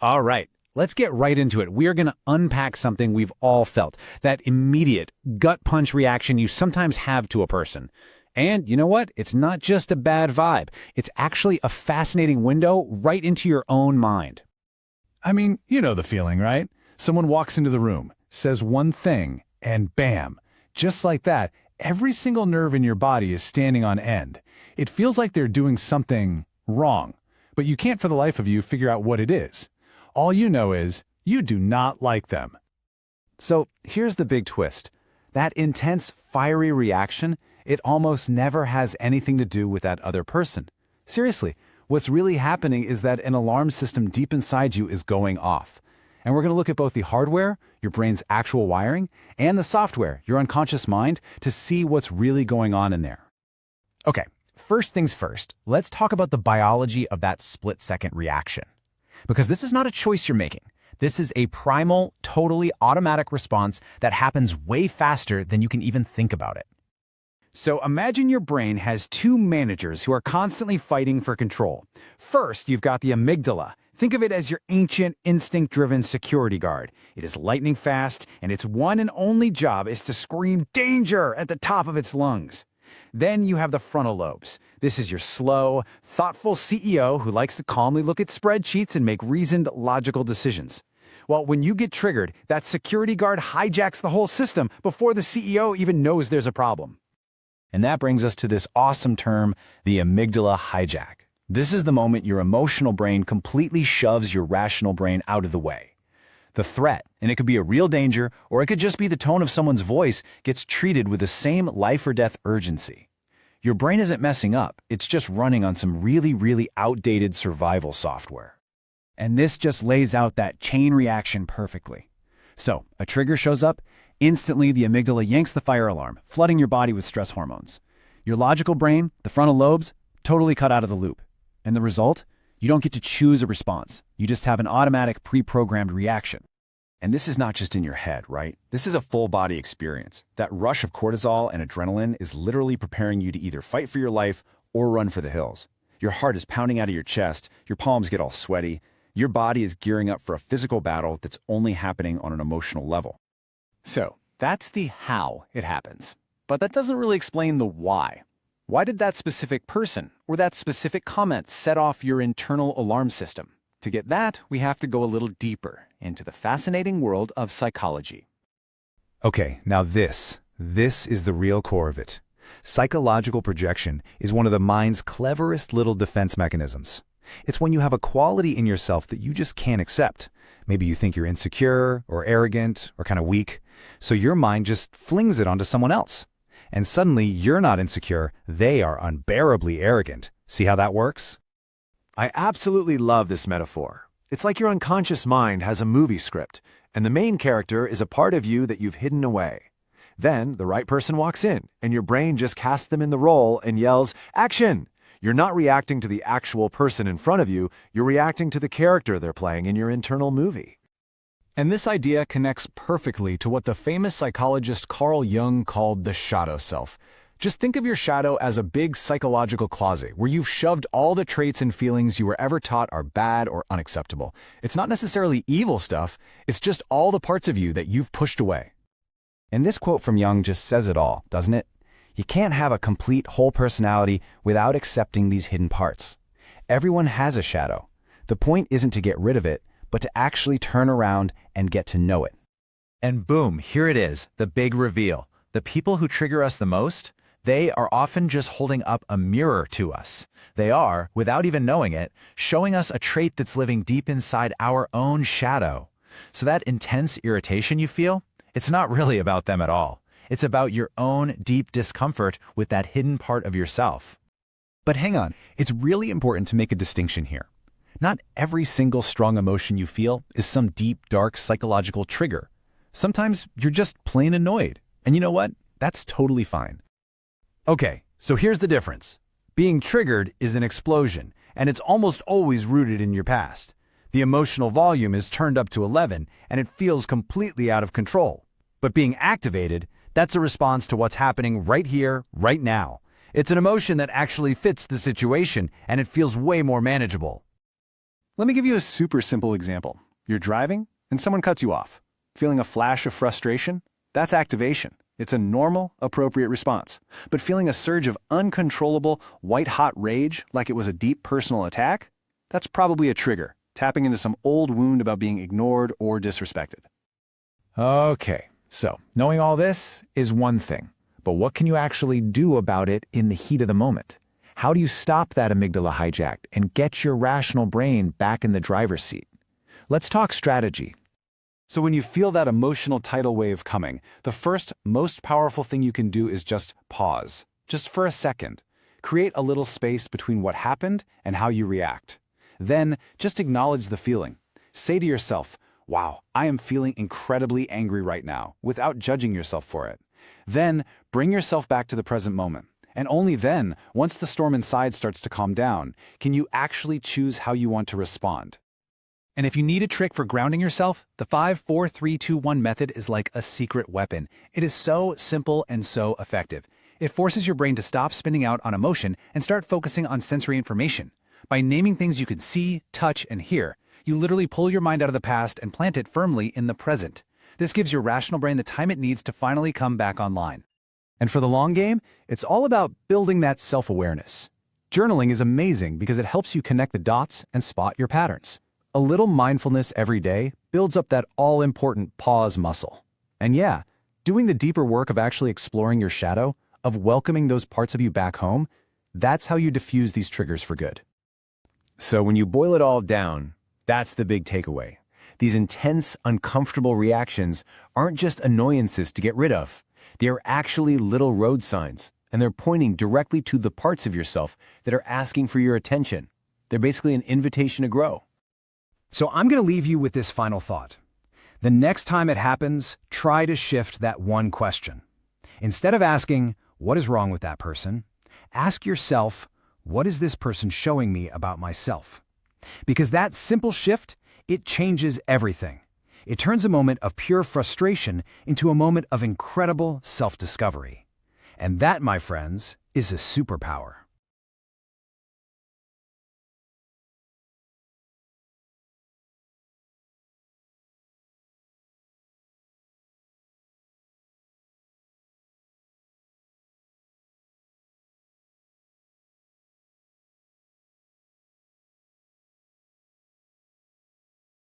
All right, let's get right into it. We are going to unpack something we've all felt, that immediate gut punch reaction you sometimes have to a person. And you know what? It's not just a bad vibe. It's actually a fascinating window right into your own mind. I mean, you know the feeling, right? Someone walks into the room, says one thing, and bam, just like that, every single nerve in your body is standing on end. It feels like they're doing something wrong, but you can't for the life of you figure out what it is. All you know is you do not like them. So here's the big twist. That intense, fiery reaction, it almost never has anything to do with that other person. Seriously, what's really happening is that an alarm system deep inside you is going off. And we're going to look at both the hardware, your brain's actual wiring, and the software, your unconscious mind, to see what's really going on in there. Okay, first things first, let's talk about the biology of that split-second reaction. Because this is not a choice you're making. This is a primal, totally automatic response that happens way faster than you can even think about it. So imagine your brain has two managers who are constantly fighting for control. First, you've got the amygdala. Think of it as your ancient, instinct-driven security guard. It is lightning fast, and its one and only job is to scream danger at the top of its lungs. Then you have the frontal lobes. This is your slow, thoughtful CEO who likes to calmly look at spreadsheets and make reasoned, logical decisions. Well, when you get triggered, that security guard hijacks the whole system before the CEO even knows there's a problem. And that brings us to this awesome term, the amygdala hijack. This is the moment your emotional brain completely shoves your rational brain out of the way. The threat, and it could be a real danger, or it could just be the tone of someone's voice, gets treated with the same life-or-death urgency. Your brain isn't messing up, it's just running on some really outdated survival software. And this just lays out that chain reaction perfectly. So, a trigger shows up, instantly the amygdala yanks the fire alarm, flooding your body with stress hormones. Your logical brain, the frontal lobes, totally cut out of the loop. And the result? You don't get to choose a response. You just have an automatic, pre-programmed reaction. And this is not just in your head, right? This is a full-body experience. That rush of cortisol and adrenaline is literally preparing you to either fight for your life or run for the hills. Your heart is pounding out of your chest, your palms get all sweaty, your body is gearing up for a physical battle that's only happening on an emotional level. So, that's the how it happens. But that doesn't really explain the why. Why did that specific person or that specific comment set off your internal alarm system? To get that, we have to go a little deeper into the fascinating world of psychology. Okay, now this is the real core of it. Psychological projection is one of the mind's cleverest little defense mechanisms. It's when you have a quality in yourself that you just can't accept. Maybe you think you're insecure or arrogant or kind of weak, so your mind just flings it onto someone else. And suddenly you're not insecure, they are unbearably arrogant. See how that works? I absolutely love this metaphor. It's like your unconscious mind has a movie script, and the main character is a part of you that you've hidden away. Then the right person walks in, and your brain just casts them in the role and yells, "Action!" You're not reacting to the actual person in front of you, you're reacting to the character they're playing in your internal movie. And this idea connects perfectly to what the famous psychologist Carl Jung called the shadow self. Just think of your shadow as a big psychological closet where you've shoved all the traits and feelings you were ever taught are bad or unacceptable. It's not necessarily evil stuff, it's just all the parts of you that you've pushed away. And this quote from Jung just says it all, doesn't it? You can't have a complete whole personality without accepting these hidden parts. Everyone has a shadow. The point isn't to get rid of it, but to actually turn around and get to know it. And boom, here it is, the big reveal. The people who trigger us the most, they are often just holding up a mirror to us. They are, without even knowing it, showing us a trait that's living deep inside our own shadow. So that intense irritation you feel, it's not really about them at all. It's about your own deep discomfort with that hidden part of yourself. But hang on, it's really important to make a distinction here. Not every single strong emotion you feel is some deep, dark psychological trigger. Sometimes you're just plain annoyed. And you know what? That's totally fine. Okay, so here's the difference. Being triggered is an explosion, and it's almost always rooted in your past. The emotional volume is turned up to 11, and it feels completely out of control. But being activated, that's a response to what's happening right here, right now. It's an emotion that actually fits the situation, and it feels way more manageable. Let me give you a super simple example. You're driving, and someone cuts you off. Feeling a flash of frustration? That's activation. It's a normal, appropriate response. But feeling a surge of uncontrollable, white-hot rage, like it was a deep personal attack? That's probably a trigger, tapping into some old wound about being ignored or disrespected. Okay, so knowing all this is one thing, but what can you actually do about it in the heat of the moment? How do you stop that amygdala hijack and get your rational brain back in the driver's seat? Let's talk strategy. So when you feel that emotional tidal wave coming, the first, most powerful thing you can do is just pause. Just for a second. Create a little space between what happened and how you react. Then, just acknowledge the feeling. Say to yourself, wow, I am feeling incredibly angry right now, without judging yourself for it. Then, bring yourself back to the present moment. And only then, once the storm inside starts to calm down, can you actually choose how you want to respond. And if you need a trick for grounding yourself, the 5-4-3-2-1 method is like a secret weapon. It is so simple and so effective. It forces your brain to stop spinning out on emotion and start focusing on sensory information. By naming things you can see, touch, and hear, you literally pull your mind out of the past and plant it firmly in the present. This gives your rational brain the time it needs to finally come back online. And for the long game, it's all about building that self-awareness. Journaling is amazing because it helps you connect the dots and spot your patterns. A little mindfulness every day builds up that all-important pause muscle. And yeah, doing the deeper work of actually exploring your shadow, of welcoming those parts of you back home, that's how you diffuse these triggers for good. So when you boil it all down, that's the big takeaway. These intense, uncomfortable reactions aren't just annoyances to get rid of. They are actually little road signs, and they're pointing directly to the parts of yourself that are asking for your attention. They're basically an invitation to grow. So I'm going to leave you with this final thought. The next time it happens, try to shift that one question. Instead of asking, what is wrong with that person? Ask yourself, what is this person showing me about myself? Because that simple shift, it changes everything. It turns a moment of pure frustration into a moment of incredible self-discovery. And that, my friends, is a superpower.